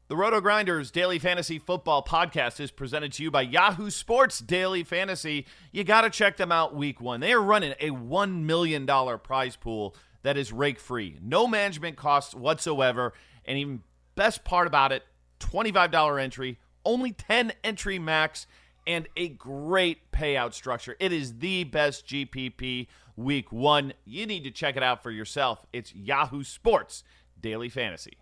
The RotoGrinders Daily Fantasy Football Podcast is presented to you by Yahoo Sports Daily Fantasy. You got to check them out week one. They are running a $1 million prize pool that is rake-free. No management costs whatsoever. And even best part about it, $25 entry, only 10 entry max, and a great payout structure. It is the best GPP week one. You need to check it out for yourself. It's Yahoo Sports Daily Fantasy.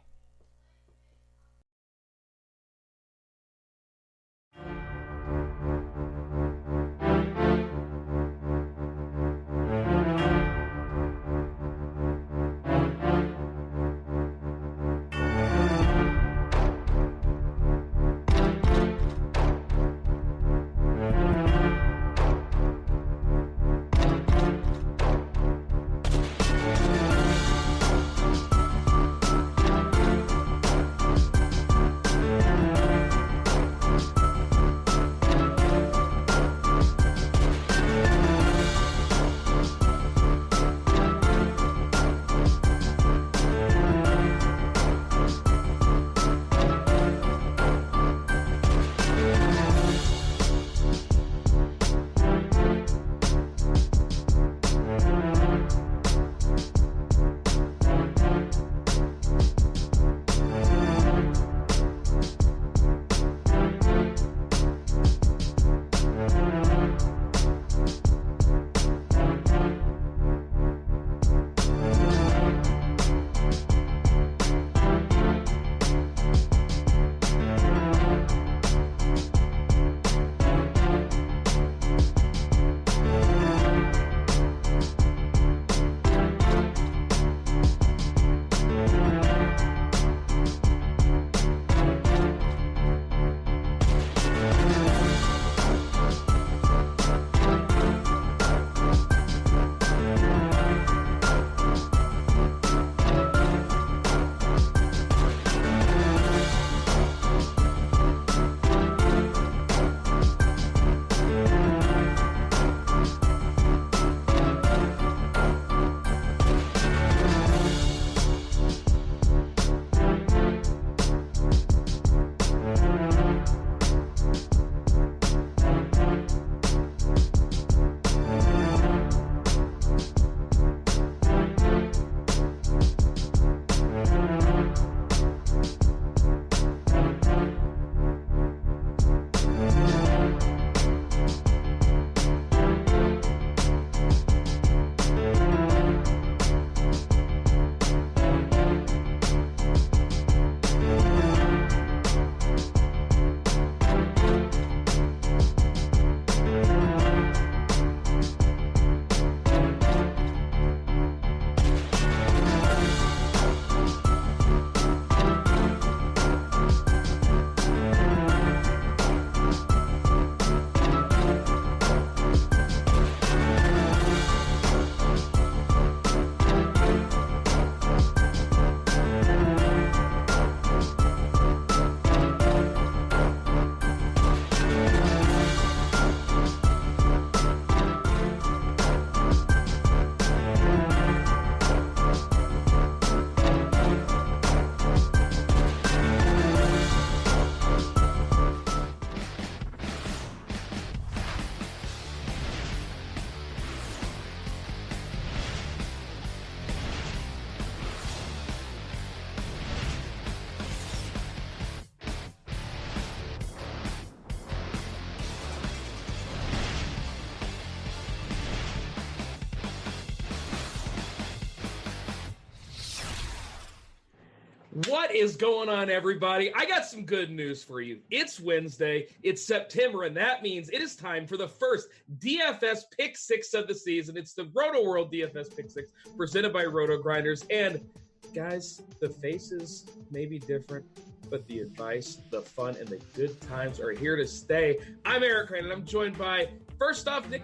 What is going on, everybody? I got some good news for you. It's Wednesday, it's September, and that means it is time for the first DFS Pick 6 of the season. It's the Roto World DFS Pick 6 presented by RotoGrinders. And guys, the faces may be different, but the advice, the fun, and the good times are here to stay. I'm Eric Crane, and I'm joined by, first off, Nick.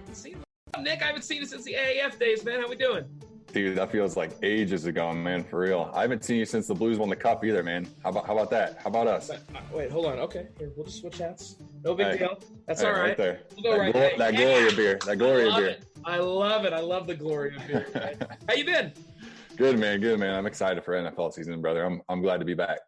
Nick, I haven't seen you since the AAF days, man. How we doing? Dude, that feels like ages ago, man, for real. I haven't seen you since the Blues won the Cup either, man. How about that? How about us? Wait, hold on. Okay, here, we'll just switch hats. No big deal. That's all right. Right there. We'll go that Gloria beer. That Gloria beer. I love it. I love the Gloria beer. How you been? Good, man. I'm excited for NFL season, brother. I'm glad to be back.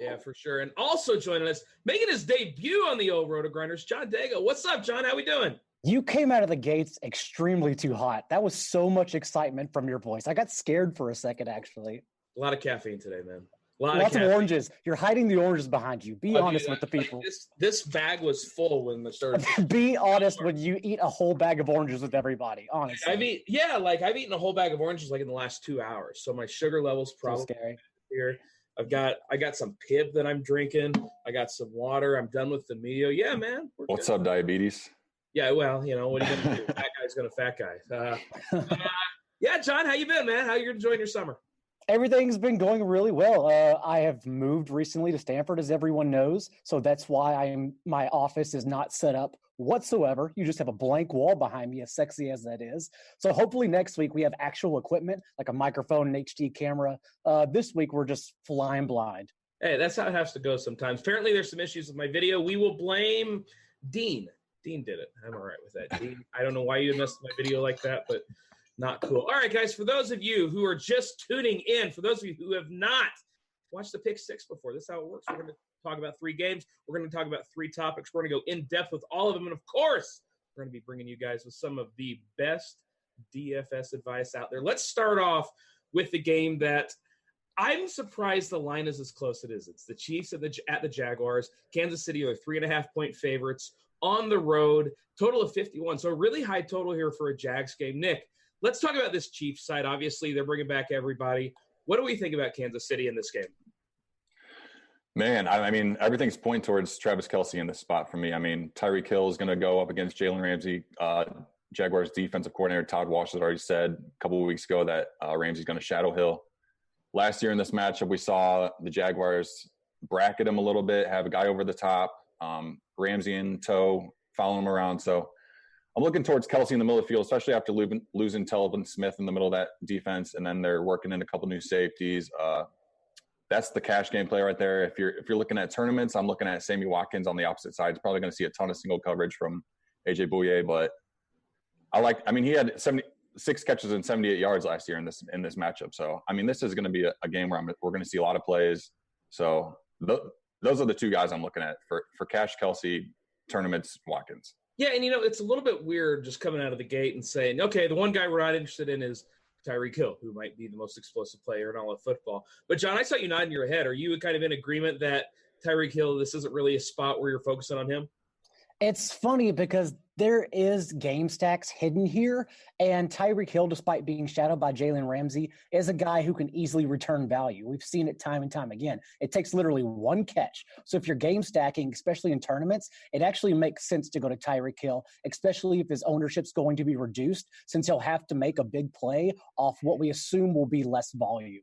Yeah, for sure. And also joining us, making his debut on the old RotoGrinders, John Dago. What's up, John? How we doing? You came out of the gates extremely too hot. That was so much excitement from your voice. I got scared for a second, actually. A lot of caffeine today, man. Lots of oranges. You're hiding the oranges behind you. Be honest with the people. This bag was full when the started. Be honest when you eat a whole bag of oranges with everybody. Honestly, I've eaten a whole bag of oranges like in the last 2 hours. So my sugar level's probably scary. Here. I got some pib that I'm drinking. I got some water. I'm done with the meal. Yeah, man. What's up, diabetes? Yeah, well, you know what are you gonna do? Fat guy's gonna fat guy. Yeah, John, how you been, man? How you enjoying your summer? Everything's been going really well. I have moved recently to Stanford, as everyone knows. So that's why my office is not set up whatsoever. You just have a blank wall behind me, as sexy as that is. So hopefully next week we have actual equipment, like a microphone and HD camera. This week we're just flying blind. Hey, that's how it has to go sometimes. Apparently there's some issues with my video. We will blame Dean. Dean did it. I'm all right with that. Dean, I don't know why you messed with my video like that, but not cool. All right, guys, for those of you who are just tuning in, for those of you who have not watched the Pick Six before, this is how it works. We're going to talk about 3 games. We're going to talk about 3 topics. We're going to go in depth with all of them. And, of course, we're going to be bringing you guys with some of the best DFS advice out there. Let's start off with the game that I'm surprised the line is as close as it is. It's the Chiefs at the Jaguars. Kansas City are 3.5-point favorites on the road, total of 51. So a really high total here for a Jags game. Nick, let's talk about this Chiefs side. Obviously, they're bringing back everybody. What do we think about Kansas City in this game? Man, I mean, everything's pointing towards Travis Kelce in this spot for me. I mean, Tyreek Hill is going to go up against Jalen Ramsey. Jaguars defensive coordinator Todd Walsh has already said a couple of weeks ago that Ramsey's going to shadow Hill. Last year in this matchup, we saw the Jaguars bracket him a little bit, have a guy over the top, Ramsey in tow, following him around. So I'm looking towards Kelce in the middle of the field, especially after losing Telvin Smith in the middle of that defense, and then they're working in a couple new safeties. That's the cash game play right there. If you're looking at tournaments, I'm looking at Sammy Watkins on the opposite side. He's probably going to see a ton of single coverage from AJ Bouye, but he had 76 catches and 78 yards last year in this matchup. So I mean, this is going to be a game where we're going to see a lot of plays. So those are the 2 guys I'm looking at for cash. Kelce, tournaments, Watkins. Yeah, and it's a little bit weird just coming out of the gate and saying, okay, the one guy we're not interested in is Tyreek Hill, who might be the most explosive player in all of football. But, John, I saw you nodding your head. Are you kind of in agreement that Tyreek Hill, this isn't really a spot where you're focusing on him? It's funny because there is game stacks hidden here, and Tyreek Hill, despite being shadowed by Jalen Ramsey, is a guy who can easily return value. We've seen it time and time again. It takes literally 1 catch. So if you're game stacking, especially in tournaments, it actually makes sense to go to Tyreek Hill, especially if his ownership's going to be reduced, since he'll have to make a big play off what we assume will be less volume.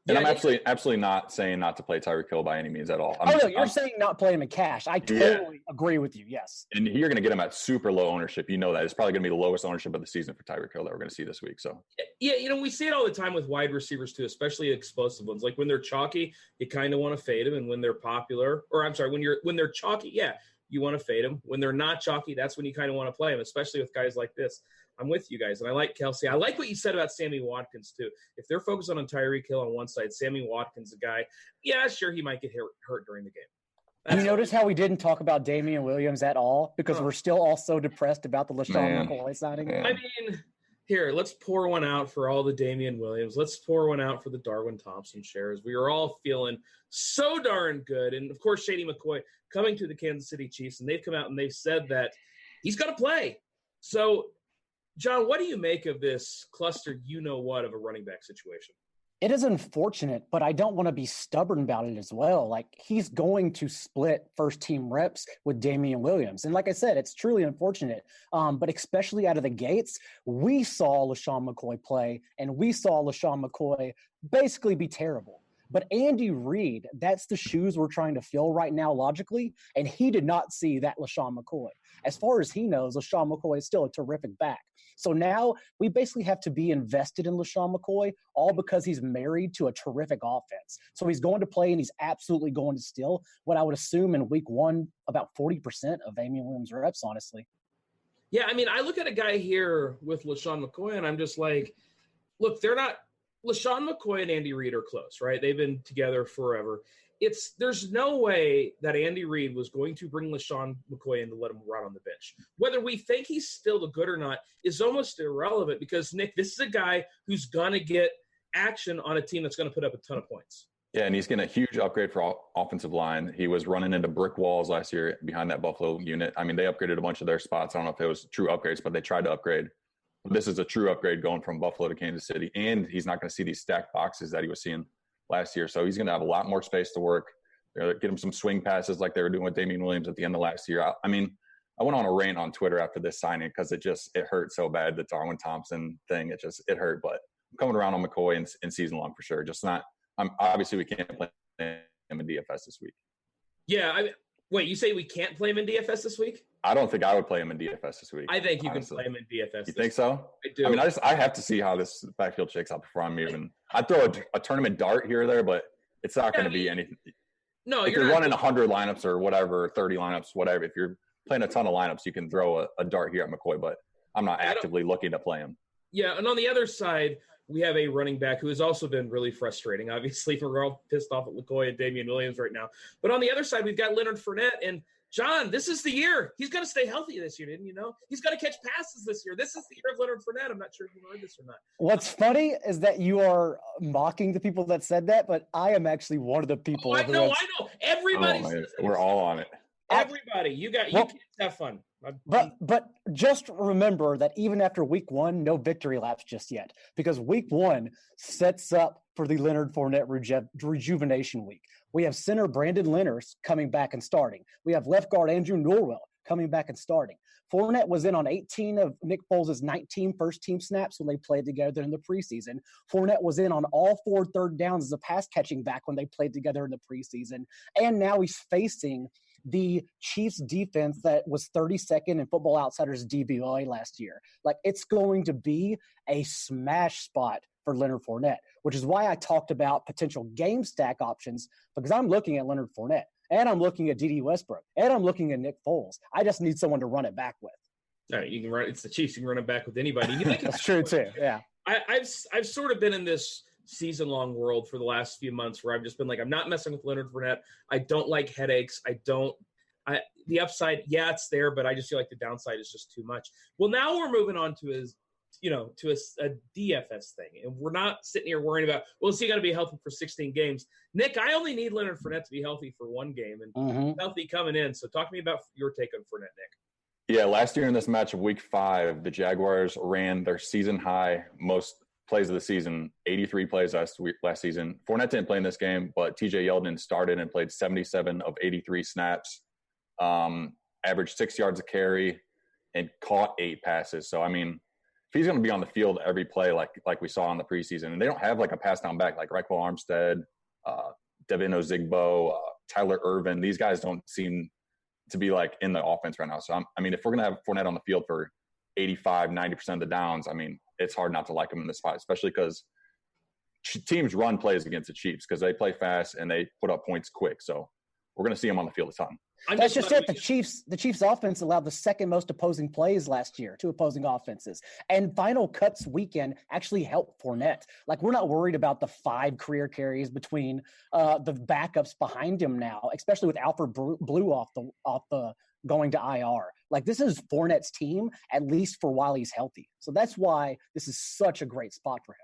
And I'm absolutely not saying not to play Tyreek Hill by any means at all. You're saying not play him in cash. I totally agree with you, yes. And you're going to get him at super low ownership. You know that. It's probably going to be the lowest ownership of the season for Tyreek Hill that we're going to see this week. So yeah, we see it all the time with wide receivers too, especially explosive ones. Like when they're chalky, you kind of want to fade them, and when they're popular, when they're chalky, yeah, you want to fade them. When they're not chalky, that's when you kind of want to play them, especially with guys like this. I'm with you guys, and I like Kelce. I like what you said about Sammy Watkins, too. If they're focused on Tyreek Hill on one side, Sammy Watkins, a guy, yeah, sure, he might get hurt during the game. You notice how we didn't talk about Damian Williams at all? Because we're still all so depressed about the LaShawn McCoy signing. I mean, here, let's pour one out for all the Damian Williams. Let's pour one out for the Darwin Thompson shares. We are all feeling so darn good. And, of course, Shady McCoy coming to the Kansas City Chiefs, and they've come out and they've said that he's going to play. So, John, what do you make of this cluster you-know-what of a running back situation? It is unfortunate, but I don't want to be stubborn about it as well. Like, he's going to split first-team reps with Damian Williams. And like I said, it's truly unfortunate. But especially out of the gates, we saw LaShawn McCoy play, and we saw LaShawn McCoy basically be terrible. But Andy Reid, that's the shoes we're trying to fill right now logically, and he did not see that LaShawn McCoy. As far as he knows, LaShawn McCoy is still a terrific back. So now we basically have to be invested in LaShawn McCoy, all because he's married to a terrific offense. So he's going to play, and he's absolutely going to steal what I would assume in week 1, about 40% of Damian Williams' reps, honestly. Yeah, I mean, I look at a guy here with LaShawn McCoy, and I'm just like, look, they're not – LaShawn McCoy and Andy Reid are close, right? They've been together forever. there's no way that Andy Reid was going to bring LaShawn McCoy in to let him run on the bench. Whether we think he's still good or not is almost irrelevant because, Nick, this is a guy who's going to get action on a team that's going to put up a ton of points. Yeah, and he's getting a huge upgrade for offensive line. He was running into brick walls last year behind that Buffalo unit. I mean, they upgraded a bunch of their spots. I don't know if it was true upgrades, but they tried to upgrade. This is a true upgrade going from Buffalo to Kansas City, and he's not going to see these stacked boxes that he was seeing last year. So he's going to have a lot more space to work. Get him some swing passes like they were doing with Damian Williams at the end of last year. I mean, I went on a rant on Twitter after this signing because it hurt so bad, the Darwin Thompson thing. It hurt, but I'm coming around on McCoy in season long for sure. Obviously we can't play him in DFS this week. Yeah. Wait, you say we can't play him in DFS this week? I don't think I would play him in DFS this week. I think you honestly can play him in DFS. You think so? I do. I mean, I have to see how this backfield shakes out before I'm even. I'd throw a tournament dart here or there, but it's not going to be anything. No, if you're running 100 lineups or whatever, 30 lineups, whatever. If you're playing a ton of lineups, you can throw a dart here at McCoy, but I'm not actively looking to play him. Yeah, and on the other side, we have a running back who has also been really frustrating. Obviously, we're all pissed off at McCoy and Damian Williams right now. But on the other side, we've got Leonard Fournette. And, John, this is the year. He's going to stay healthy this year, didn't you know? He's going to catch passes this year. This is the year of Leonard Fournette. I'm not sure if you heard this or not. What's funny is that you are mocking the people that said that, but I am actually one of the people. I know. Everybody says this. We're all on it. Everybody. You kids have fun. But just remember that even after week one, no victory laps just yet, because week one sets up for the Leonard Fournette rejuvenation week. We have center Brandon Leonard coming back and starting. We have left guard Andrew Norwell coming back and starting. Fournette was in on 18 of Nick Foles' 19 first-team snaps when they played together in the preseason. Fournette was in on all 4 third downs as a pass-catching back when they played together in the preseason. And now he's facing the Chiefs defense that was 32nd in Football Outsiders DVOA last year. Like, it's going to be a smash spot for Leonard Fournette, which is why I talked about potential game stack options, because I'm looking at Leonard Fournette, and I'm looking at D.D. Westbrook, and I'm looking at Nick Foles. I just need someone to run it back with. All right, you can run. It's the Chiefs. You can run it back with anybody. That's true too. Yeah, I've sort of been in this season-long world for the last few months where I've just been like, I'm not messing with Leonard Fournette. I don't like headaches. The upside, yeah, it's there, but I just feel like the downside is just too much. Well, now we're moving on to a DFS thing, and we're not sitting here worrying about, well, is he going to be healthy for 16 games? Nick, I only need Leonard Fournette to be healthy for one game, and healthy coming in. So talk to me about your take on Fournette, Nick. Yeah, last year in this match of week 5, the Jaguars ran their season high most plays of the season, 83 plays last season. Fournette didn't play in this game, but TJ Yeldon started and played 77 of 83 snaps, averaged 6 yards a carry, and caught 8 passes. So, I mean, if he's going to be on the field every play like we saw in the preseason, and they don't have like a pass down back like Raquel Armstead, Devin Ozigbo, Tyler Irvin, these guys don't seem to be like in the offense right now. So, I mean, if we're going to have Fournette on the field for 85, 90% of the downs, I mean, it's hard not to like him in this spot, especially because teams run plays against the Chiefs because they play fast and they put up points quick. So we're going to see him on the field a ton. That's just it. The Chiefs offense allowed the second most opposing plays last year to opposing offenses. And final cuts weekend actually helped Fournette. Like, we're not worried about the 5 career carries between the backups behind him now, especially with Alfred Blue off the going to IR. Like, this is Fournette's team, at least for while he's healthy. So that's why this is such a great spot for him.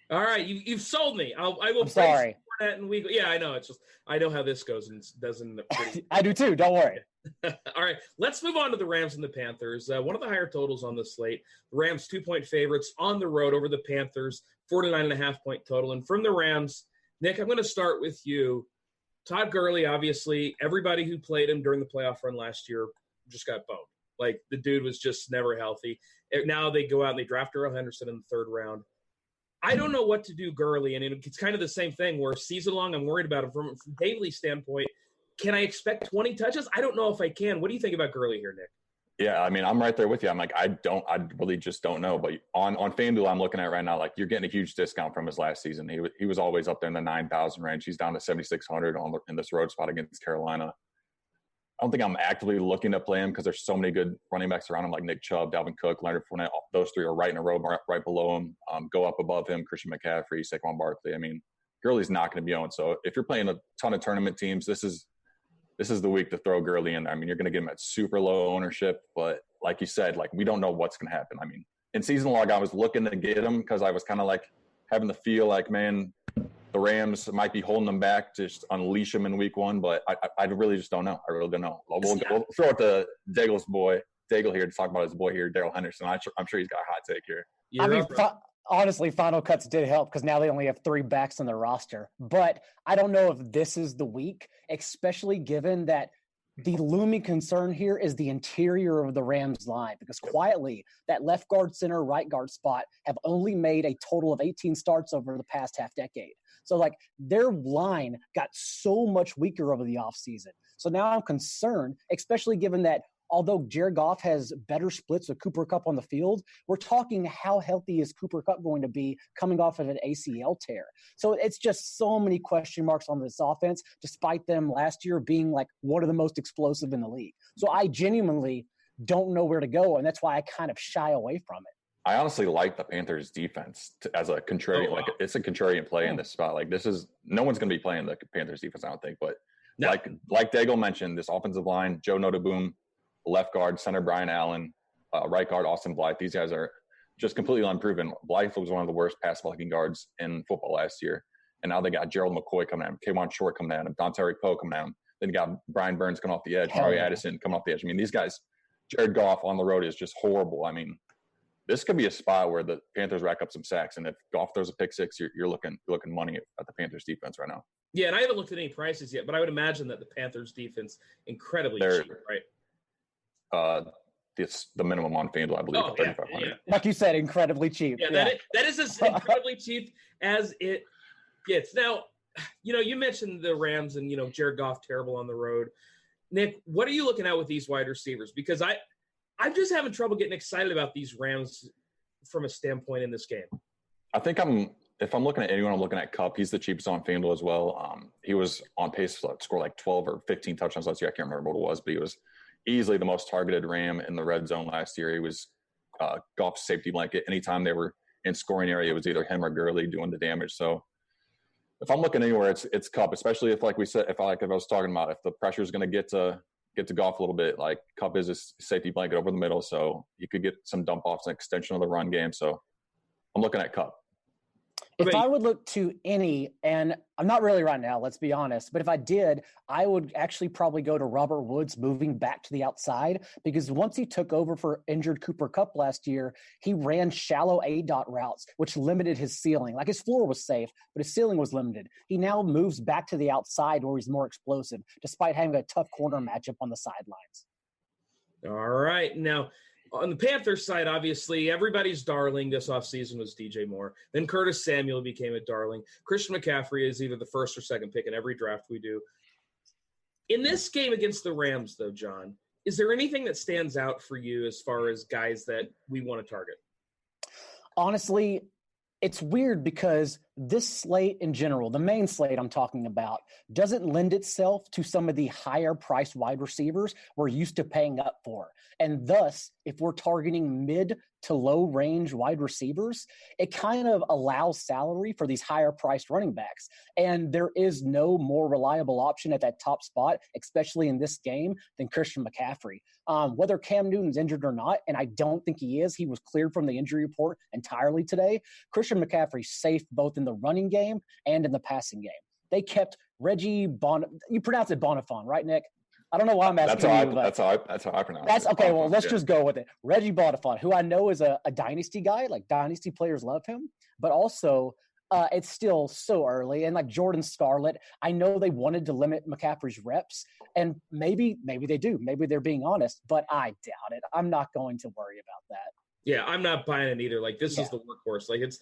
All right, you've sold me. I will. I'm sorry. Fournette and we. Yeah, I know. It's just I know how this goes, and it doesn't. I do too. Don't worry. All right, let's move on to the Rams and the Panthers. One of the higher totals on the slate. The Rams 2-point favorites on the road over the Panthers, 49.5-point total. And from the Rams, Nick, I'm going to start with you. Todd Gurley, obviously, everybody who played him during the playoff run last year just got boned. Like, the dude was just never healthy. Now they go out and they draft Darrell Henderson in the 3rd round. I don't know what to do Gurley, and it's kind of the same thing where season long I'm worried about him from daily standpoint. Can I expect 20 touches? I don't know if I can. What do you think about Gurley here, Nick? Yeah, I mean, I'm right there with you. I'm like, I really just don't know. But on FanDuel, I'm looking at right now, like, you're getting a huge discount from his last season. He was always up there in the 9,000 range. He's down to 7,600 in this road spot against Carolina. I don't think I'm actively looking to play him because there's so many good running backs around him, like Nick Chubb, Dalvin Cook, Leonard Fournette. Those 3 are right in a row, right below him. Go up above him, Christian McCaffrey, Saquon Barkley. I mean, Gurley's not going to be owned. So if you're playing a ton of tournament teams, this is the week to throw Gurley in. I mean, you're going to get him at super low ownership, but like you said, like we don't know what's going to happen. I mean, in season log, I was looking to get him because I was kind of like having the feel like, man, the Rams might be holding them back to just unleash them in week one, but I really just don't know. I really don't know. We'll throw it to Daigle here to talk about his boy here, Darrell Henderson. I'm sure he's got a hot take here. Honestly, Final Cuts did help because now they only have 3 backs on their roster. But I don't know if this is the week, especially given that the looming concern here is the interior of the Rams line, because quietly that left guard, center, right guard spot have only made a total of 18 starts over the past half decade. So like their line got so much weaker over the offseason. So now I'm concerned, especially given that although Jared Goff has better splits with Cooper Kupp on the field, we're talking how healthy is Cooper Kupp going to be coming off of an ACL tear. So it's just so many question marks on this offense, despite them last year being like one of the most explosive in the league. So I genuinely don't know where to go, and that's why I kind of shy away from it. I honestly like the Panthers defense as a contrarian. Like it's a contrarian play in this spot. Like no one's going to be playing the Panthers defense, I don't think. But like Daigle mentioned, this offensive line, Joe Notaboom, left guard, center Brian Allen, right guard Austin Blythe. These guys are just completely unproven. Blythe was one of the worst pass blocking guards in football last year. And now they got Gerald McCoy coming at him, K'Wan Short coming at him, Dontari Poe coming at him. Then you got Brian Burns coming off the edge, Mario Addison coming off the edge. I mean, these guys, Jared Goff on the road is just horrible. I mean, this could be a spot where the Panthers rack up some sacks. And if Goff throws a pick six, you're looking money at the Panthers defense right now. Yeah, and I haven't looked at any prices yet, but I would imagine that the Panthers defense incredibly cheap, right? It's the minimum on FanDuel, I believe, $3,500. Yeah. Like you said, incredibly cheap. Yeah, that is as incredibly cheap as it gets. Now, you mentioned the Rams and, Jared Goff terrible on the road. Nick, what are you looking at with these wide receivers? Because I'm just having trouble getting excited about these Rams from a standpoint in this game. I think if I'm looking at anyone, I'm looking at Kupp. He's the cheapest on FanDuel as well. He was on pace to score like 12 or 15 touchdowns last year. I can't remember what it was, but he was easily the most targeted Ram in the red zone last year. He was Goff's safety blanket. Anytime they were in scoring area, it was either him or Gurley doing the damage. So if I'm looking anywhere, it's Kupp, especially if, like we said, if I was talking about, if the pressure is going to get to Goff a little bit, like Kupp is a safety blanket over the middle, so you could get some dump offs and extension of the run game. So I'm looking at Kupp. If I would look to any, and I'm not really right now, let's be honest, but if I did, I would actually probably go to Robert Woods moving back to the outside, because once he took over for injured Cooper Kupp last year, he ran shallow A-dot routes, which limited his ceiling. Like his floor was safe, but his ceiling was limited. He now moves back to the outside where he's more explosive, despite having a tough corner matchup on the sidelines. All right. Now, on the Panthers side, obviously, everybody's darling this offseason was DJ Moore. Then Curtis Samuel became a darling. Christian McCaffrey is either the first or second pick in every draft we do. In this game against the Rams, though, John, is there anything that stands out for you as far as guys that we want to target? Honestly, it's weird because this slate in general, the main slate I'm talking about, doesn't lend itself to some of the higher priced wide receivers we're used to paying up for. And thus, if we're targeting mid to low range wide receivers, it kind of allows salary for these higher priced running backs. And there is no more reliable option at that top spot, especially in this game, than Christian McCaffrey. Whether Cam Newton's injured or not, and I don't think he is, he was cleared from the injury report entirely today. Christian McCaffrey's safe both in the running game and in the passing game. They kept Reggie you pronounce it Bonifant, right, Nick? I don't know why I'm asking that's how I pronounce it. Okay, well, let's just go with it. Reggie Bonifant, who I know is a dynasty guy, like dynasty players love him, but also it's still so early. And like Jordan Scarlett, I know they wanted to limit McCaffrey's reps, and maybe they do. Maybe they're being honest, but I doubt it. I'm not going to worry about that. Yeah, I'm not buying it either. Like, this is the workhorse. Like, it's,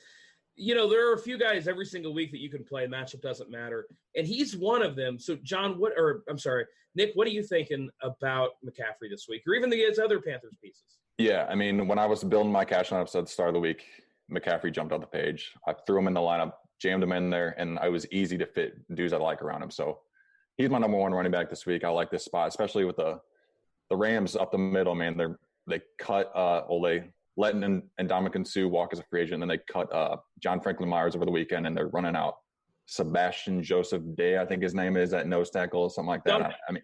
there are a few guys every single week that you can play. Matchup doesn't matter. And he's one of them. So, John, Nick, what are you thinking about McCaffrey this week, or even his other Panthers pieces? Yeah, I mean, when I was building my cash lineups at the start of the week, McCaffrey jumped on the page. I threw him in the lineup, jammed him in there, and I was easy to fit dudes I like around him. So he's my number one running back this week. I like this spot, especially with the Rams up the middle, man. They cut Ole, letting and Ndamukong Suh walk as a free agent, and then they cut John Franklin Myers over the weekend, and they're running out Sebastian Joseph Day, I think his name is, at nose tackle or something like that. I mean,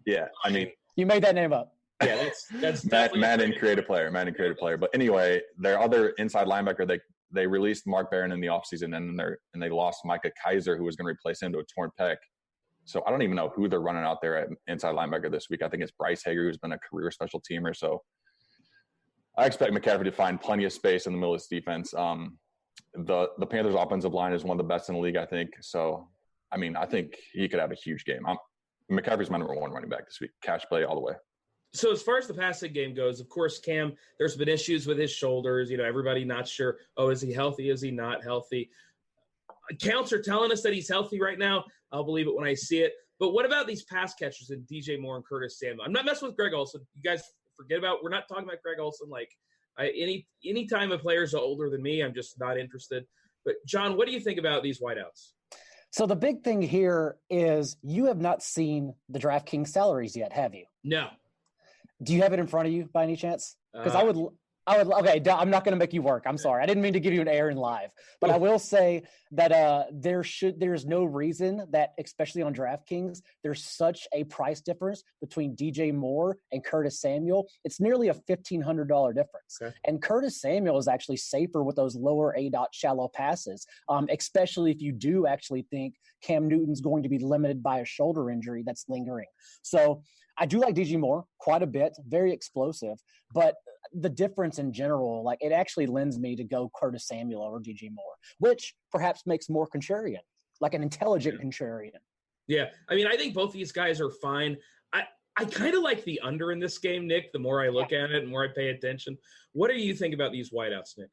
yeah, I mean, you made that name up. Yeah, that's definitely Madden creative player. But anyway, their other inside linebacker, they released Mark Barron in the offseason, and they lost Micah Kaiser, who was going to replace him, to a torn pec. So I don't even know who they're running out there at inside linebacker this week. I think it's Bryce Hager, who's been a career special teamer. So I expect McCaffrey to find plenty of space in the middle of this defense. The Panthers' offensive line is one of the best in the league, I think. So, I mean, I think he could have a huge game. McCaffrey's my number one running back this week. Cash play all the way. So as far as the passing game goes, of course, Cam, there's been issues with his shoulders. Everybody not sure, is he healthy? Is he not healthy? Accounts are telling us that he's healthy right now. I'll believe it when I see it. But what about these pass catchers in DJ Moore and Curtis Samuel? I'm not messing with Greg Olsen. You guys forget about – we're not talking about Greg Olsen. Any time a player's older than me, I'm just not interested. But, John, what do you think about these wideouts? So the big thing here is you have not seen the DraftKings salaries yet, have you? No. Do you have it in front of you by any chance? Because I would. Okay, I'm not going to make you work. I'm sorry. I didn't mean to give you an air in live, but I will say that there's no reason that, especially on DraftKings, there's such a price difference between DJ Moore and Curtis Samuel. It's nearly a $1,500 difference. Okay. And Curtis Samuel is actually safer with those lower ADOT shallow passes, especially if you do actually think Cam Newton's going to be limited by a shoulder injury that's lingering. So I do like DJ Moore quite a bit, very explosive, but the difference in general, it actually lends me to go Curtis Samuel over DJ Moore, which perhaps makes more contrarian, like an intelligent contrarian. Yeah. I mean, I think both these guys are fine. I kind of like the under in this game, Nick, the more I look at it and more I pay attention. What do you think about these wideouts, Nick?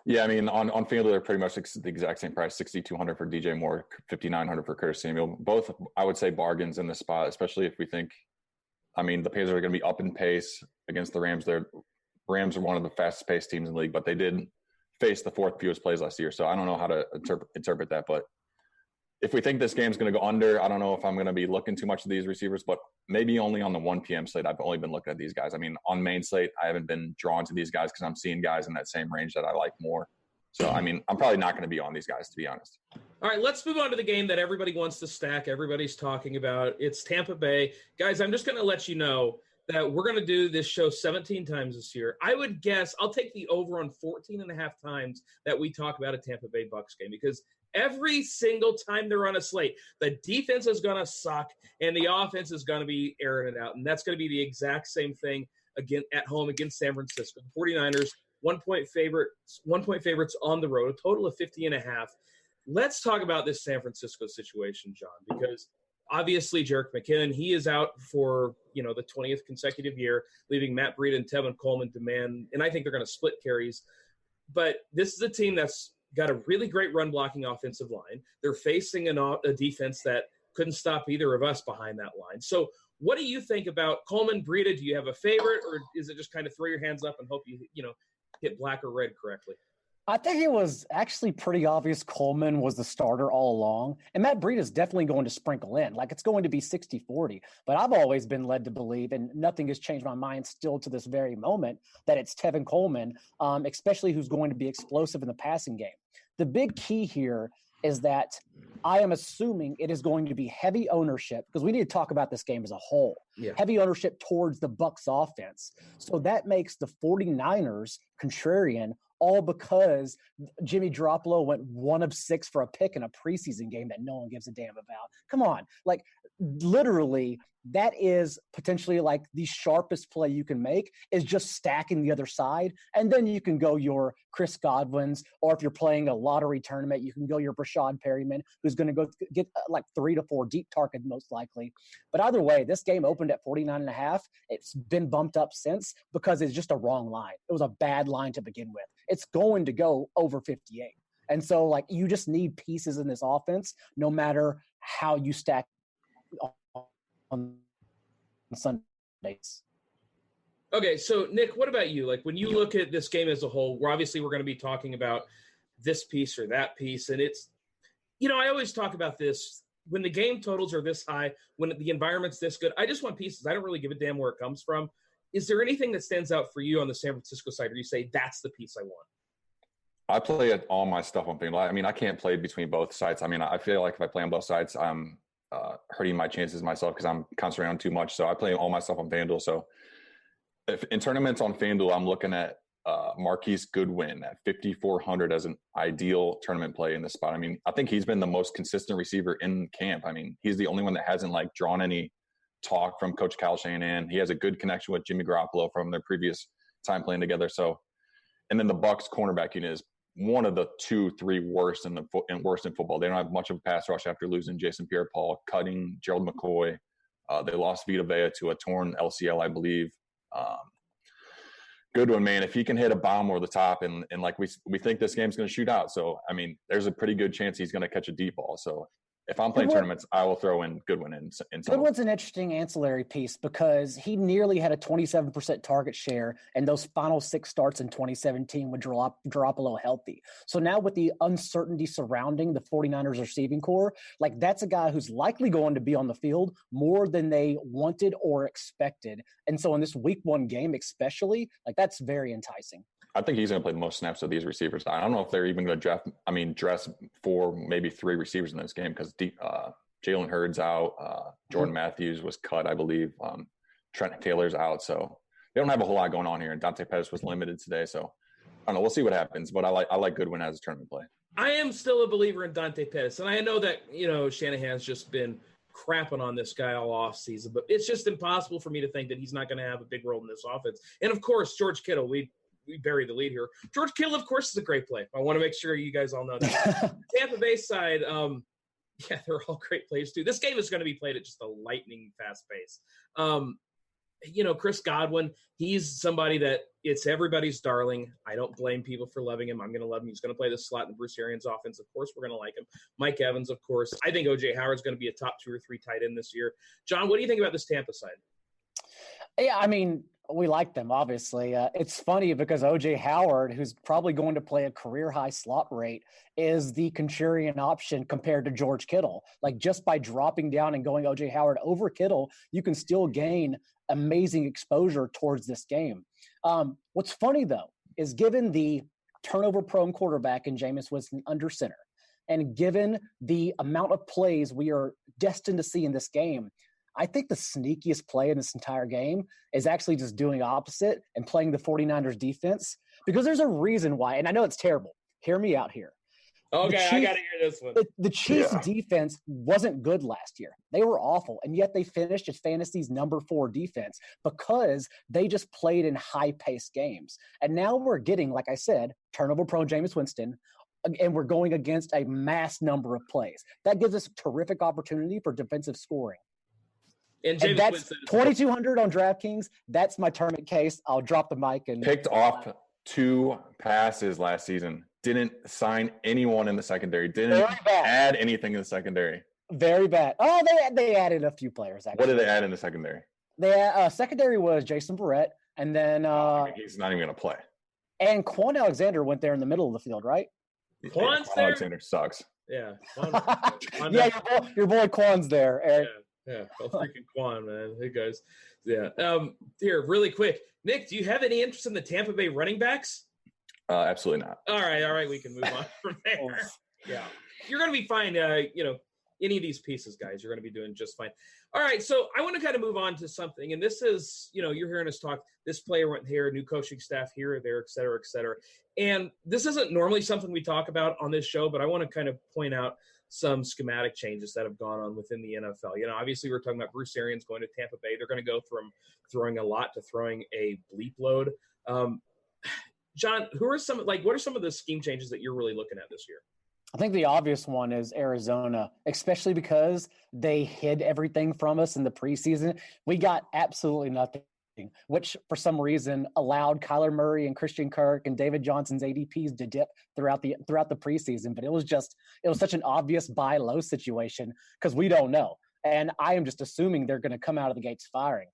Yeah, I mean, on FanDuel, they're pretty much the exact same price, $6,200 for DJ Moore, $5,900 for Curtis Samuel. Both, I would say, bargains in the spot, especially if we think, the Panthers are going to be up in pace against the Rams. The Rams are one of the fastest paced teams in the league, but they did face the fourth fewest plays last year. So I don't know how to interpret that. But if we think this game's going to go under, I don't know if I'm going to be looking too much at these receivers, but maybe only on the 1 p.m. slate. I've only been looking at these guys. On main slate, I haven't been drawn to these guys because I'm seeing guys in that same range that I like more. So, I'm probably not going to be on these guys, to be honest. All right, let's move on to the game that everybody wants to stack. Everybody's talking about. It's Tampa Bay. Guys, I'm just going to let you know that we're going to do this show 17 times this year. I would guess I'll take the over on 14 and a half times that we talk about a Tampa Bay Bucs game, because every single time they're on a slate, the defense is going to suck and the offense is going to be airing it out. And that's going to be the exact same thing again at home against San Francisco. The 49ers, 1 point favorites on the road, a total of 50.5. Let's talk about this San Francisco situation, John, because obviously Jerick McKinnon, he is out for, the 20th consecutive year, leaving Matt Breida and Tevin Coleman and I think they're going to split carries. But this is a team that's got a really great run blocking offensive line. They're facing a defense that couldn't stop either of us behind that line. So what do you think about Coleman, Breida? Do you have a favorite, or is it just kind of throw your hands up and hope you hit black or red correctly? I think it was actually pretty obvious Coleman was the starter all along. And Matt Breida is definitely going to sprinkle in. It's going to be 60-40. But I've always been led to believe, and nothing has changed my mind still to this very moment, that it's Tevin Coleman, especially who's going to be explosive in the passing game. The big key here is that I am assuming it is going to be heavy ownership, because we need to talk about this game as a whole. Yeah. Heavy ownership towards the Bucs offense. So that makes the 49ers contrarian, all because Jimmy Garoppolo went 1 of 6 for a pick in a preseason game that no one gives a damn about. Come on. Literally, that is potentially the sharpest play you can make, is just stacking the other side. And then you can go your Chris Godwins, or if you're playing a lottery tournament, you can go your Brashad Perryman, who's going to go get 3 to 4 deep target most likely. But either way, this game opened at 49.5. It's been bumped up since because it's just a wrong line. It was a bad line to begin with. It's going to go over 58. And so you just need pieces in this offense, no matter how you stack on Sundays. Okay, so Nick, what about you? When you look at this game as a whole, we're going to be talking about this piece or that piece, and it's, I always talk about this when the game totals are this high, when the environment's this good. I just want pieces. I don't really give a damn where it comes from. Is there anything that stands out for you on the San Francisco side where you say that's the piece I want? I play all my stuff on FanDuel. I mean, I can't play between both sites. I mean, I feel like if I play on both sites, I'm hurting my chances myself because I'm concentrating on too much. So I play all my stuff on FanDuel. So if in tournaments on FanDuel, I'm looking at Marquise Goodwin at 5,400 as an ideal tournament play in this spot. I mean, I think he's been the most consistent receiver in camp. I mean, he's the only one that hasn't like drawn any talk from Coach Kyle Shanahan. He has a good connection with Jimmy Garoppolo from their previous time playing together. So, and then the Bucs cornerback unit is one of the 2-3 worst in football. They don't have much of a pass rush after losing Jason Pierre-Paul, cutting Gerald McCoy. They lost Vita Vea to a torn LCL, I believe. Goodwin, man, if he can hit a bomb over the top and like we think this game's going to shoot out. So, I mean, there's a pretty good chance he's going to catch a deep ball. So if I'm playing tournaments, I will throw in Goodwin in some. Goodwin's an interesting ancillary piece because he nearly had a 27% target share and those final 6 starts in 2017 with Garoppolo healthy. So now with the uncertainty surrounding the 49ers receiving core, like that's a guy who's likely going to be on the field more than they wanted or expected. And so in this week 1 game especially, like that's very enticing. I think he's going to play the most snaps of these receivers. I don't know if they're even going to dress 4, maybe 3 receivers in this game because Jalen Hurd's out. Jordan Matthews was cut, I believe. Trent Taylor's out. So they don't have a whole lot going on here. And Dante Pettis was limited today. So I don't know. We'll see what happens. But I like Goodwin as a tournament play. I am still a believer in Dante Pettis. And I know that, Shanahan's just been crapping on this guy all off season. But it's just impossible for me to think that he's not going to have a big role in this offense. And, of course, George Kittle, we bury the lead here. George Kittle, of course, is a great play. I want to make sure you guys all know that. Tampa Bay side, they're all great plays too. This game is going to be played at just a lightning fast pace. Chris Godwin, he's somebody that it's everybody's darling. I don't blame people for loving him. I'm going to love him. He's going to play the slot in the Bruce Arians offense. Of course, we're going to like him. Mike Evans, of course. I think O.J. Howard's going to be a top 2 or 3 tight end this year. John, what do you think about this Tampa side? Yeah, I mean, we like them, obviously. It's funny because O.J. Howard, who's probably going to play a career-high slot rate, is the contrarian option compared to George Kittle. Like, just by dropping down and going O.J. Howard over Kittle, you can still gain amazing exposure towards this game. What's funny, though, is given the turnover-prone quarterback in Jameis Winston under center, and given the amount of plays we are destined to see in this game, I think the sneakiest play in this entire game is actually just doing opposite and playing the 49ers defense because there's a reason why. And I know it's terrible. Hear me out here. Okay, I got to hear this one. The Chiefs' defense wasn't good last year. They were awful, and yet they finished as fantasy's number 4 defense because they just played in high-paced games. And now we're getting, like I said, turnover-prone Jameis Winston, and we're going against a mass number of plays. That gives us a terrific opportunity for defensive scoring. And that's 2,200 on DraftKings. That's my tournament case. I'll drop the mic and picked off 2 passes last season. Didn't sign anyone in the secondary. Didn't add anything in the secondary. Very bad. Oh, they added a few players. Actually, what did they add in the secondary? They secondary was Jason Verrett, and then he's not even going to play. And Quan Alexander went there in the middle of the field, right? Quan Alexander sucks. Yeah. Yeah, your boy Quan's there, Eric. Yeah, well, freaking Quan, man. Hey, guys. Yeah. Here, really quick. Nick, do you have any interest in the Tampa Bay running backs? Absolutely not. All right. We can move on from there. Yeah. You're going to be fine. Any of these pieces, guys, you're going to be doing just fine. All right. So I want to kind of move on to something. And this is, you're hearing us talk. This player went here, new coaching staff here or there, et cetera, et cetera. And this isn't normally something we talk about on this show, but I want to kind of point out some schematic changes that have gone on within the NFL. Obviously we're talking about Bruce Arians going to Tampa Bay. They're going to go from throwing a lot to throwing a bleep load. John, what are some of the scheme changes that you're really looking at this year? I think the obvious one is Arizona, especially because they hid everything from us in the preseason. We got absolutely nothing, which for some reason allowed Kyler Murray and Christian Kirk and David Johnson's ADPs to dip throughout the preseason. But it was such an obvious buy low situation because we don't know. And I am just assuming they're going to come out of the gates firing.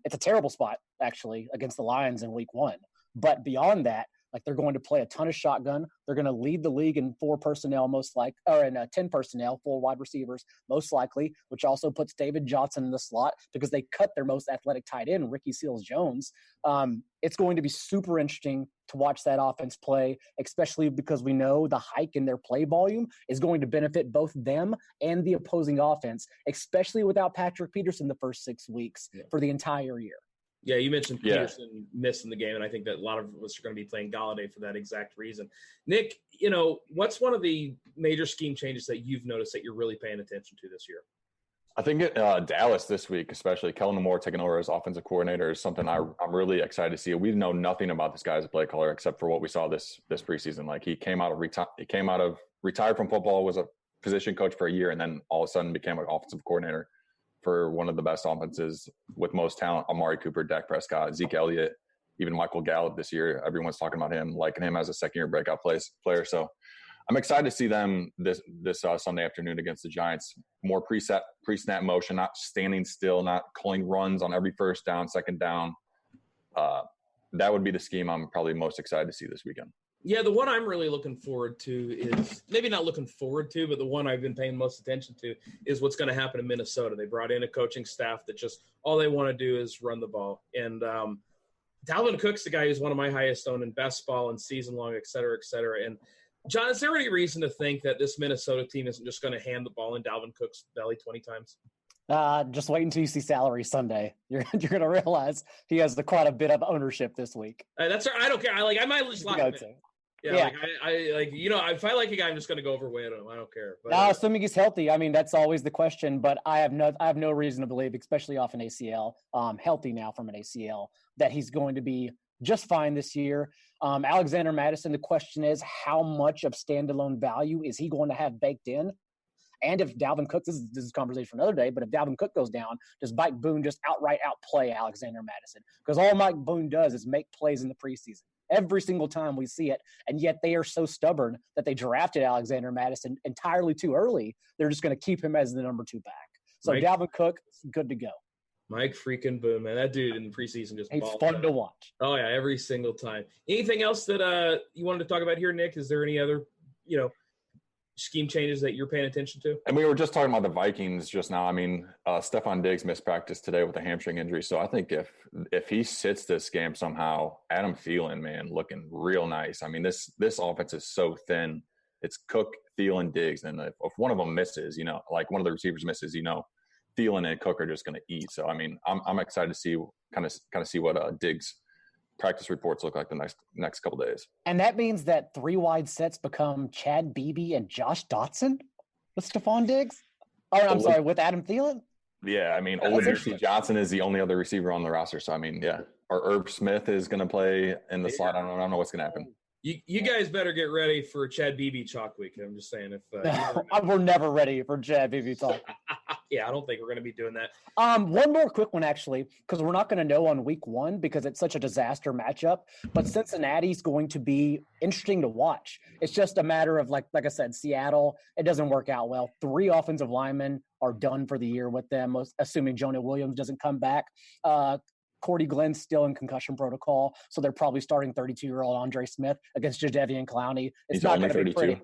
It's a terrible spot, actually, against the Lions in week 1. But beyond that, Like they're going to play a ton of shotgun. They're going to lead the league in 4 personnel, or in 10 personnel, 4 wide receivers, most likely, which also puts David Johnson in the slot because they cut their most athletic tight end, Ricky Seals-Jones. It's going to be super interesting to watch that offense play, especially because we know the hike in their play volume is going to benefit both them and the opposing offense, especially without Patrick Peterson the first 6 weeks for the entire year. Yeah, you mentioned Peterson missing the game, and I think that a lot of us are going to be playing Galladay for that exact reason. Nick, what's one of the major scheme changes that you've noticed that you're really paying attention to this year? I think Dallas this week, especially Kellen Moore taking over as offensive coordinator, is something I'm really excited to see. We know nothing about this guy as a play caller except for what we saw this preseason. Like he came out of retired from football, was a position coach for a year, and then all of a sudden became an offensive coordinator for one of the best offenses with most talent: Amari Cooper, Dak Prescott, Zeke Elliott, even Michael Gallup this year. Everyone's talking about him, liking him as a second-year breakout player. So I'm excited to see them this Sunday afternoon against the Giants. More pre-snap motion, not standing still, not calling runs on every first down, second down. That would be the scheme I'm probably most excited to see this weekend. Yeah, the one I'm really looking forward to is maybe not looking forward to, but the one I've been paying most attention to is what's going to happen in Minnesota. They brought in a coaching staff that just all they want to do is run the ball. And Dalvin Cook's the guy who's one of my highest owned in best ball and season long, et cetera, et cetera. And John, is there any reason to think that this Minnesota team isn't just going to hand the ball in Dalvin Cook's belly 20 times? Just wait until you see salary Sunday. You're going to realize he has quite a bit of ownership this week. That's I don't care. I might just lock him in. Yeah. If I like a guy, I'm just going to go overweight him. I don't care. But, assuming he's healthy. I mean, that's always the question. But I have no reason to believe, especially off an ACL, healthy now from an ACL, that he's going to be just fine this year. Alexander Mattison, the question is, how much of standalone value is he going to have baked in? And if Dalvin Cook, this is a conversation for another day, but if Dalvin Cook goes down, does Mike Boone just outright outplay Alexander Mattison? Because all Mike Boone does is make plays in the preseason. Every single time we see it, and yet they are so stubborn that they drafted Alexander Mattison entirely too early. They're just going to keep him as the number 2 back. So Dalvin Cook, good to go. Mike freaking Boone, man. That dude in the preseason just he's fun to watch. Oh, yeah, every single time. Anything else that you wanted to talk about here, Nick? Is there any other, scheme changes that you're paying attention to? And we were just talking about the Vikings just now. I mean, Stephon Diggs missed practice today with a hamstring injury. So I think if he sits this game somehow, Adam Thielen, man, looking real nice. I mean, this offense is so thin. It's Cook, Thielen, Diggs. And if one of them misses, like one of the receivers misses, Thielen and Cook are just going to eat. So, I mean, I'm excited to see kind of see what Diggs practice reports look like the next couple days. And that means that 3 wide sets become Chad Beebe and Josh Dotson with Stephon Diggs? Oh, I'm sorry, with Adam Thielen? Yeah, I mean, Olave Johnson is the only other receiver on the roster. So, I mean, yeah. Or Herb Smith is going to play in the slot. I don't know what's going to happen. You guys better get ready for Chad Beebe Chalk Week. I'm just saying. We're never ready for Chad Beebe Chalk. Yeah, I don't think we're going to be doing that. One more quick one, actually, because we're not going to know on week 1 because it's such a disaster matchup. But Cincinnati's going to be interesting to watch. It's just a matter of, like I said, Seattle, it doesn't work out well. 3 offensive linemen are done for the year with them, assuming Jonah Williams doesn't come back. Cordy Glenn's still in concussion protocol, so they're probably starting 32-year-old Andre Smith against Jadeveon Clowney. He's not going to be pretty.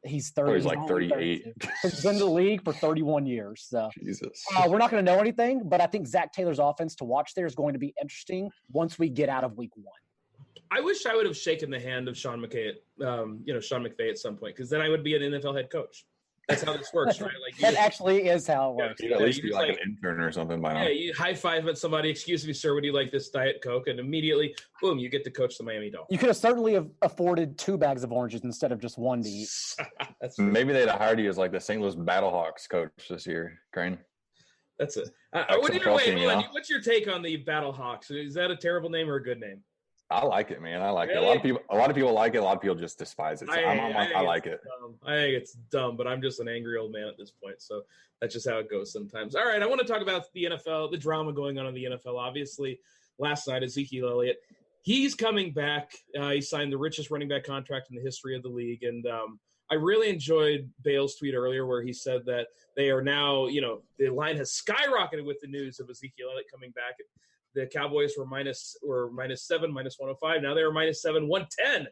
He's 30. He's like 38. He's been in the league for 31 years. So Jesus. We're not going to know anything, but I think Zach Taylor's offense to watch there is going to be interesting once we get out of week 1. I wish I would have shaken the hand of Sean McVay at some point, because then I would be an NFL head coach. That's how this works, right? Like that actually is how it works. You'd at least be like an intern or something by now. Yeah, you high five at somebody. Excuse me, sir. Would you like this Diet Coke? And immediately, boom, you get to coach the Miami Dolphins. You could have certainly afforded 2 bags of oranges instead of just 1 to eat. Maybe they'd have hired you as like the St. Louis Battlehawks coach this year, Crane. That's it. What's your take on the Battlehawks? Is that a terrible name or a good name? I like it, man. I like it. A lot of people like it. A lot of people just despise it. So I like it. I think it's dumb, but I'm just an angry old man at this point. So that's just how it goes sometimes. All right, I want to talk about the NFL, the drama going on in the NFL. Obviously, last night, Ezekiel Elliott, he's coming back. He signed the richest running back contract in the history of the league. And I really enjoyed Bale's tweet earlier where he said that they are now, the line has skyrocketed with the news of Ezekiel Elliott coming back. The Cowboys were minus 7, minus 105. Now they were minus 7, 110.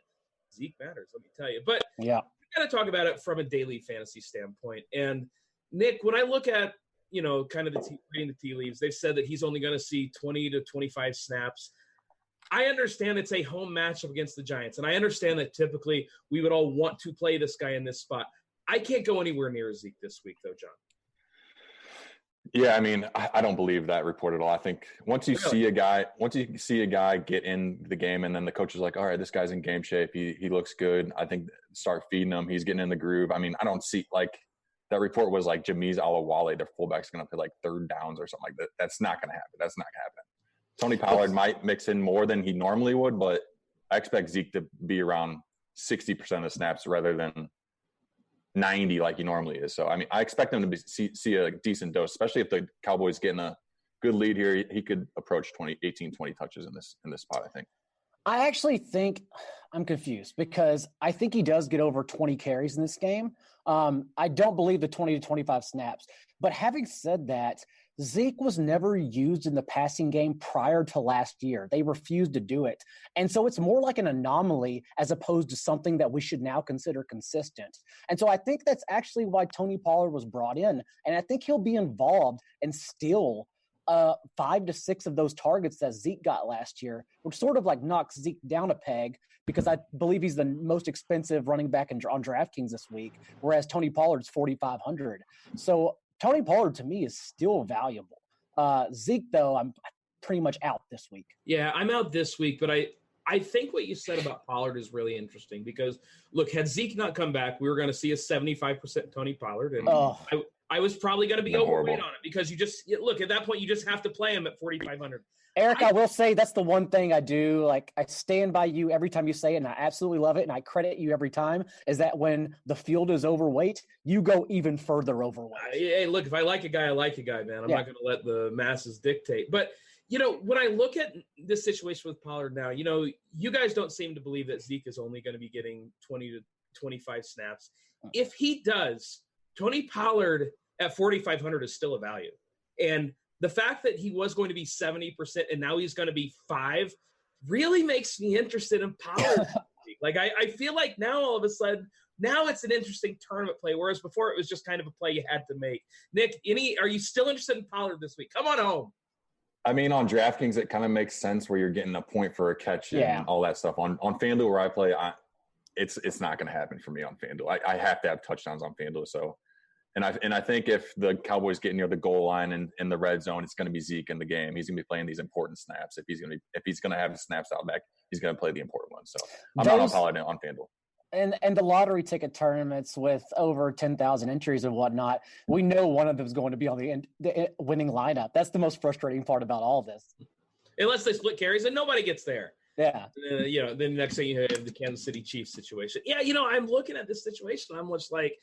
Zeke matters, let me tell you. But yeah, we got to talk about it from a daily fantasy standpoint. And Nick, when I look at, kind of reading the tea leaves, they've said that he's only going to see 20 to 25 snaps. I understand it's a home matchup against the Giants, and I understand that typically we would all want to play this guy in this spot. I can't go anywhere near Zeke this week, though, John. Yeah, I mean, I don't believe that report at all. I think once you see a guy get in the game, and then the coach is like, all right, this guy's in game shape. He looks good. I think start feeding him. He's getting in the groove. I mean, I don't see that report was like Jameez Alawale, their fullback's going to play like third downs or something like that. That's not going to happen. That's not going to happen. Tony Pollard might mix in more than he normally would, but I expect Zeke to be around 60% of the snaps rather than 90 like he normally is. So, I mean, I expect him to see a decent dose, especially if the Cowboys getting a good lead here. He could approach 20 touches in this spot, I think. I actually think I'm confused because I think he does get over 20 carries in this game. I don't believe the 20 to 25 snaps. But having said that, Zeke was never used in the passing game prior to last year. They refused to do it. And so it's more like an anomaly as opposed to something that we should now consider consistent. And so I think that's actually why Tony Pollard was brought in. And I think he'll be involved and steal 5 to 6 of those targets that Zeke got last year, which sort of like knocks Zeke down a peg because I believe he's the most expensive running back on DraftKings this week, whereas Tony Pollard's $4,500. So Tony Pollard to me is still valuable. Zeke, though, I'm pretty much out this week. Yeah, I'm out this week, but I think what you said about Pollard is really interesting because, look, had Zeke not come back, we were going to see a 75% Tony Pollard. And I was probably going to be overweight on it because look, at that point, you just have to play him at 4,500. Eric, I will say that's the one thing I do. Like, I stand by you every time you say it, and I absolutely love it, and I credit you every time, is that when the field is overweight, you go even further overweight. Hey, look, if I like a guy, I like a guy, man. I'm not going to let the masses dictate. But, when I look at this situation with Pollard now, you guys don't seem to believe that Zeke is only going to be getting 20 to 25 snaps. If he does, Tony Pollard at 4,500 is still a value. And the fact that he was going to be 70% and now he's going to be 5 really makes me interested in Pollard. Like, I feel like now all of a sudden, now it's an interesting tournament play, whereas before it was just kind of a play you had to make. Nick, are you still interested in Pollard this week? Come on home. I mean, on DraftKings, it kind of makes sense where you're getting a point for a catch and all that stuff. On FanDuel where I play, it's not going to happen for me on FanDuel. I have to have touchdowns on FanDuel. So, and I think if the Cowboys get near the goal line and in the red zone, it's going to be Zeke in the game. He's going to be playing these important snaps. If he's going to have the snaps out back, he's going to play the important ones. So I'm not on Pollard on FanDuel. And the lottery ticket tournaments with over 10,000 entries and whatnot, we know one of them is going to be on the winning lineup. That's the most frustrating part about all this. Unless they split carries and nobody gets there. Yeah. Then the next thing you have the Kansas City Chiefs situation. Yeah, I'm looking at this situation. I'm just like,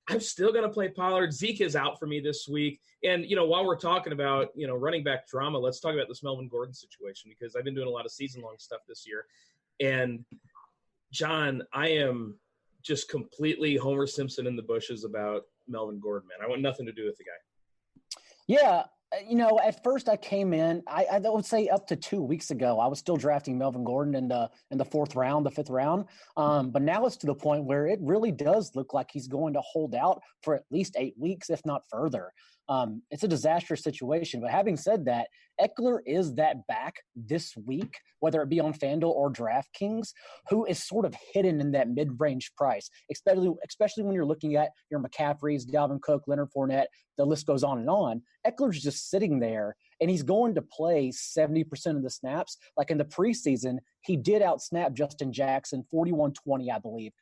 I'm still going to play Pollard. Zeke is out for me this week. And, while we're talking about, running back drama, let's talk about this Melvin Gordon situation because I've been doing a lot of season-long stuff this year. And, John, I am just completely Homer Simpson in the bushes about Melvin Gordon, man. I want nothing to do with the guy. Yeah. At first I came in, I would say up to 2 weeks ago, I was still drafting Melvin Gordon in the 4th round, the 5th round. But now it's to the point where it really does look like he's going to hold out for at least 8 weeks, if not further. It's a disastrous situation. But having said that, Eckler is that back this week, whether it be on FanDuel or DraftKings, who is sort of hidden in that mid-range price, especially when you're looking at your McCaffreys, Dalvin Cook, Leonard Fournette, the list goes on and on. Eckler's just sitting there, and he's going to play 70% of the snaps. Like in the preseason, he did outsnap Justin Jackson 41-20, I believe,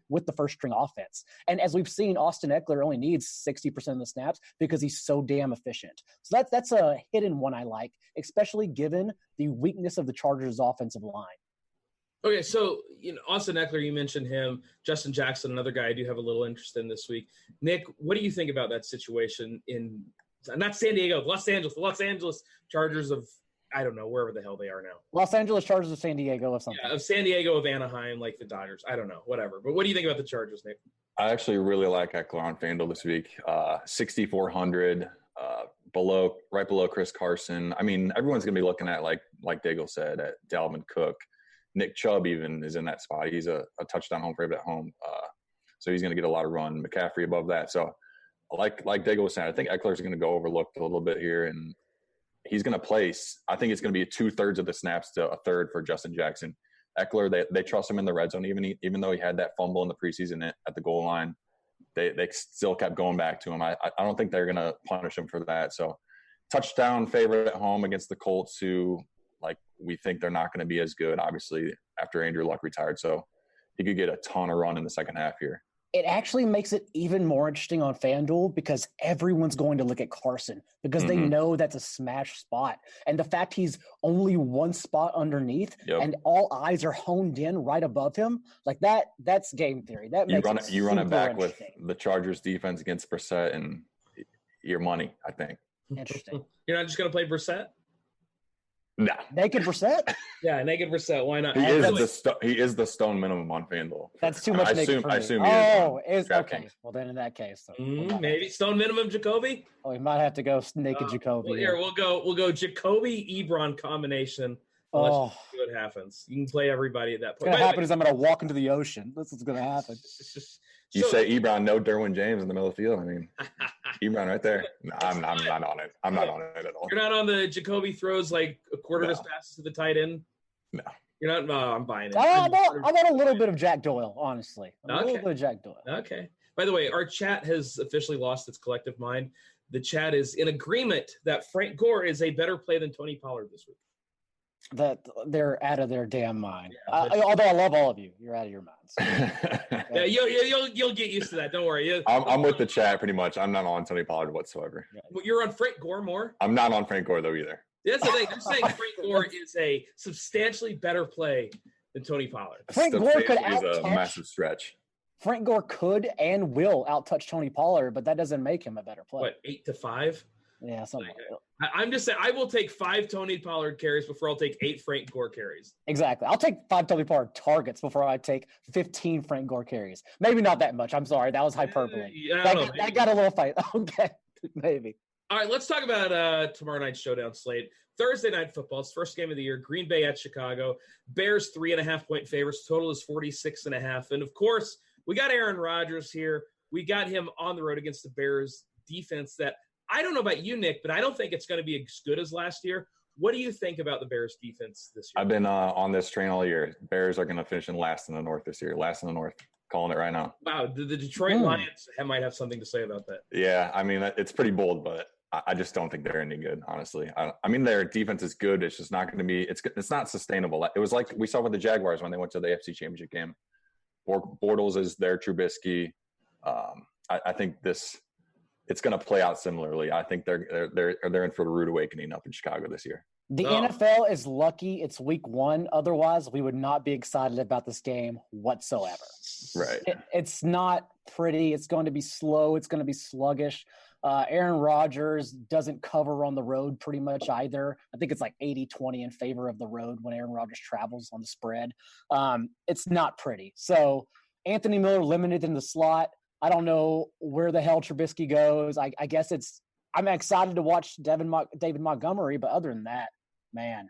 with the first-string offense. And as we've seen, Austin Eckler only needs 60% of the snaps because he's so damn efficient. So that's a hidden one I like, especially given the weakness of the Chargers' offensive line. Okay, so Austin Eckler, you mentioned him. Justin Jackson, another guy I do have a little interest in this week. Nick, what do you think about that situation in not San Diego, Los Angeles, the Los Angeles Chargers of, I don't know, wherever the hell they are now. Los Angeles Chargers of San Diego or something. Yeah, of San Diego, of Anaheim, like the Dodgers. I don't know, whatever. But what do you think about the Chargers, Nick? I actually really like Eckler on FanDuel this week. 6,400, right below Chris Carson. I mean, everyone's going to be looking at, like Daigle said, at Dalvin Cook. Nick Chubb even is in that spot. He's a touchdown home favorite at home. So he's going to get a lot of run. McCaffrey above that. So like Daigle was saying, I think Eckler's going to go overlooked a little bit here, and he's going to place. I think it's going to be 2/3 of the snaps to a third for Justin Jackson. Eckler, they trust him in the red zone, even though he had that fumble in the preseason at the goal line. They still kept going back to him. I don't think they're going to punish him for that. So touchdown favorite at home against the Colts, who, like, we think they're not going to be as good, obviously, after Andrew Luck retired. So he could get a ton of run in the second half here. It actually makes it even more interesting on FanDuel because everyone's going to look at Carson because they know that's a smash spot. And the fact he's only one spot underneath and all eyes are honed in right above him, like that's game theory. That makes you run it back with the Chargers defense against Brissett and your money, I think. Interesting. You're not just going to play Brissett? No. Naked Brissett? Yeah, naked Brissett. Why not? He is the stone minimum on FanDuel. That's too much naked for me. I assume he is okay. Well, then in that case, maybe stone minimum Jacoby. Oh, we might have to go naked Jacoby. Well, here we'll go Jacoby Ebron combination. Let's see what happens. You can play everybody at that point. What's going to happen is I'm going to walk into the ocean. That's what's going to happen. You say Ebron, no Derwin James in the middle of the field. I mean, Ebron right there. No, I'm not on it. I'm not on it at all. You're not on the Jacoby throws like a quarter of his passes to the tight end? No. You're not? No, I'm buying it. I want a little bit of Jack Doyle, honestly. A little bit of Jack Doyle. Okay. By the way, our chat has officially lost its collective mind. The chat is in agreement that Frank Gore is a better play than Tony Pollard this week. That they're out of their damn mind. Although I love all of you, you're out of your minds. Yeah, you'll get used to that. Don't worry. I'm with the chat pretty much. I'm not on Tony Pollard whatsoever. You're on Frank Gore more. I'm not on Frank Gore though either. That's the thing. I'm saying Frank Gore is a substantially better play than Tony Pollard. Frank Gore could outtouch. A massive stretch. Frank Gore could and will outtouch Tony Pollard, but that doesn't make him a better player. What, 8-5? Yeah, something like that. I'm just saying I will take 5 Tony Pollard carries before I'll take 8 Frank Gore carries. Exactly. I'll take 5 Tony Pollard targets before I take 15 Frank Gore carries. Maybe not that much. I'm sorry. That was hyperbole. That got a little fight. Okay, maybe. All right, let's talk about tomorrow night's showdown slate. Thursday night football. It's first game of the year. Green Bay at Chicago. Bears 3.5-point favorites. Total is 46.5. And of course, we got Aaron Rodgers here. We got him on the road against the Bears defense that I don't know about you, Nick, but I don't think it's going to be as good as last year. What do you think about the Bears defense this year? I've been on this train all year. Bears are going to finish in last in the North this year. Last in the North. Calling it right now. Wow. The Detroit Lions might have something to say about that. Yeah. I mean, it's pretty bold, but I just don't think they're any good, honestly. I mean, their defense is good. It's just not going to be – it's not sustainable. It was like we saw with the Jaguars when they went to the AFC Championship game. Bortles is their Trubisky. I think it's going to play out similarly. I think they're in for a rude awakening up in Chicago this year. The NFL is lucky it's week 1. Otherwise, we would not be excited about this game whatsoever. Right. It's not pretty. It's going to be slow. It's going to be sluggish. Aaron Rodgers doesn't cover on the road pretty much either. I think it's like 80-20 in favor of the road when Aaron Rodgers travels on the spread. It's not pretty. So Anthony Miller limited in the slot. I don't know where the hell Trubisky goes. I guess I'm excited to watch David Montgomery, but other than that, man,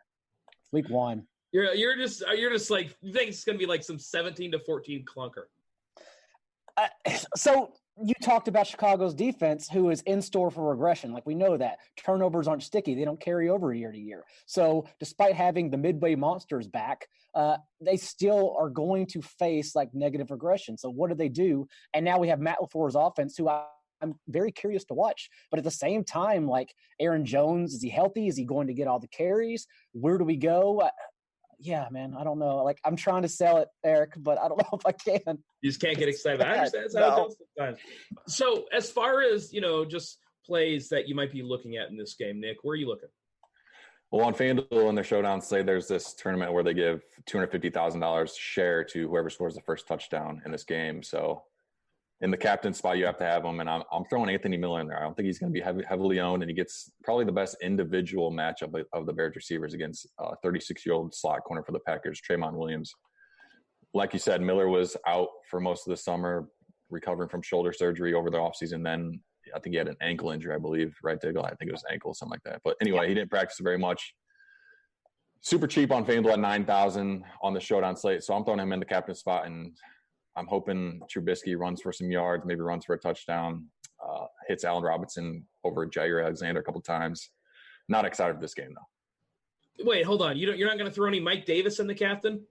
week 1. You're just like, you think it's going to be like some 17-14 clunker. So you talked about Chicago's defense, who is in store for regression. Like, we know that turnovers aren't sticky. They don't carry over year to year. So despite having the midway monsters back, they still are going to face like negative regression. So what do? And now we have Matt LaFleur's offense, who I'm very curious to watch. But at the same time, like, Aaron Jones, is he healthy? Is he going to get all the carries? Where do we go? Yeah, man, I don't know. Like, I'm trying to sell it, Eric, but I don't know if I can. You just can't get excited. I understand. That's how it goes sometimes. So as far as, just plays that you might be looking at in this game, Nick, where are you looking? Well, on FanDuel in their showdown slate, there's this tournament where they give $250,000 share to whoever scores the first touchdown in this game. So in the captain spot, you have to have him, and I'm throwing Anthony Miller in there. I don't think he's going to be heavily owned, and he gets probably the best individual matchup of the Bears receivers against 36-year-old slot corner for the Packers, Trayvon Williams. Like you said, Miller was out for most of the summer, recovering from shoulder surgery over the offseason. Then I think he had an ankle injury, I believe, right, Diggle? I think it was ankle, something like that. But anyway, he didn't practice very much. Super cheap on FanDuel at 9,000 on the showdown slate. So I'm throwing him in the captain spot, and I'm hoping Trubisky runs for some yards, maybe runs for a touchdown, hits Allen Robinson over Jair Alexander a couple times. Not excited for this game, though. Wait, hold on. You're not going to throw any Mike Davis in the captain?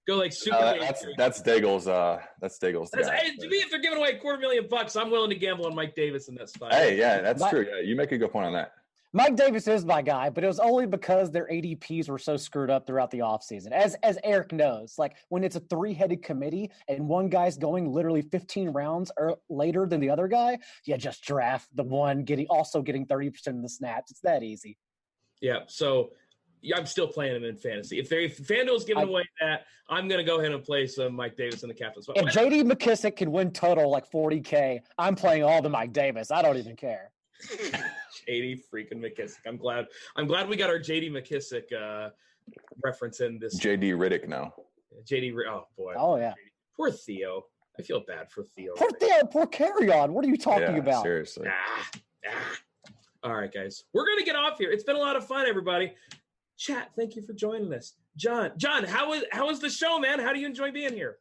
Go like super. That's Diggle's. That's Diggle's. Hey, to me, if they're giving away $250,000, I'm willing to gamble on Mike Davis in that spot. Hey, yeah, that's true. Yeah, you make a good point on that. Mike Davis is my guy, but it was only because their ADPs were so screwed up throughout the offseason. As Eric knows, like when it's a three-headed committee and one guy's going literally 15 rounds later than the other guy, you just draft the one getting 30% of the snaps. It's that easy. Yeah, so I'm still playing him in fantasy. If FanDuel's giving away that, I'm going to go ahead and play some Mike Davis in the captain spot. If J.D. McKissick can win total like $40K, I'm playing all the Mike Davis. I don't even care. J.D. freaking McKissick. I'm glad we got our J.D. McKissick reference in this. J.D. Riddick now. J.D. Oh boy. Oh yeah. Poor Theo. I feel bad for Theo. Poor Carry-On. What are you talking about? Seriously. All right, guys. We're gonna get off here. It's been a lot of fun, everybody. Chat, thank you for joining us. John, how was the show, man? How do you enjoy being here?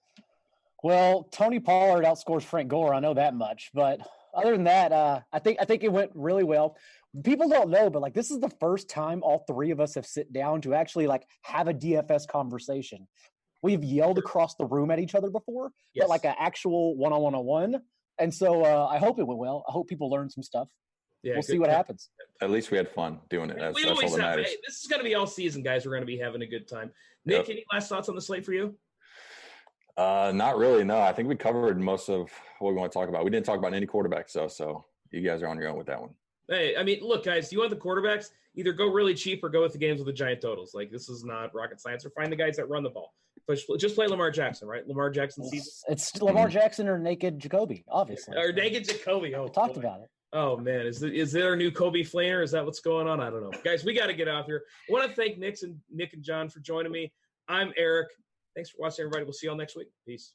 Well, Tony Pollard outscores Frank Gore. I know that much, but other than that, I think it went really well. People don't know, but like this is the first time all three of us have sit down to actually like have a DFS conversation. We've yelled across the room at each other before, but like an actual one-on-one. And so I hope it went well. I hope people learned some stuff. Yeah, we'll see what happens. At least we had fun doing it. That's all that matters. Hey, this is going to be all season, guys. We're going to be having a good time. Nick, any last thoughts on the slate for you? Not really, no. I think we covered most of what we want to talk about. We didn't talk about any quarterbacks, so you guys are on your own with that one. Hey, I mean, look, guys, do you want the quarterbacks? Either go really cheap or go with the games with the giant totals. Like, this is not rocket science. Or find the guys that run the ball. But just play Lamar Jackson, right? Lamar Jackson season. It's Lamar Jackson or naked Jacoby, obviously. Or naked Jacoby. Oh, we talked about it. Oh, man. Is there a new Kobe Flaner? Is that what's going on? I don't know. Guys, we got to get off here. I want to thank Nick and John for joining me. I'm Eric. Thanks for watching, everybody. We'll see you all next week. Peace.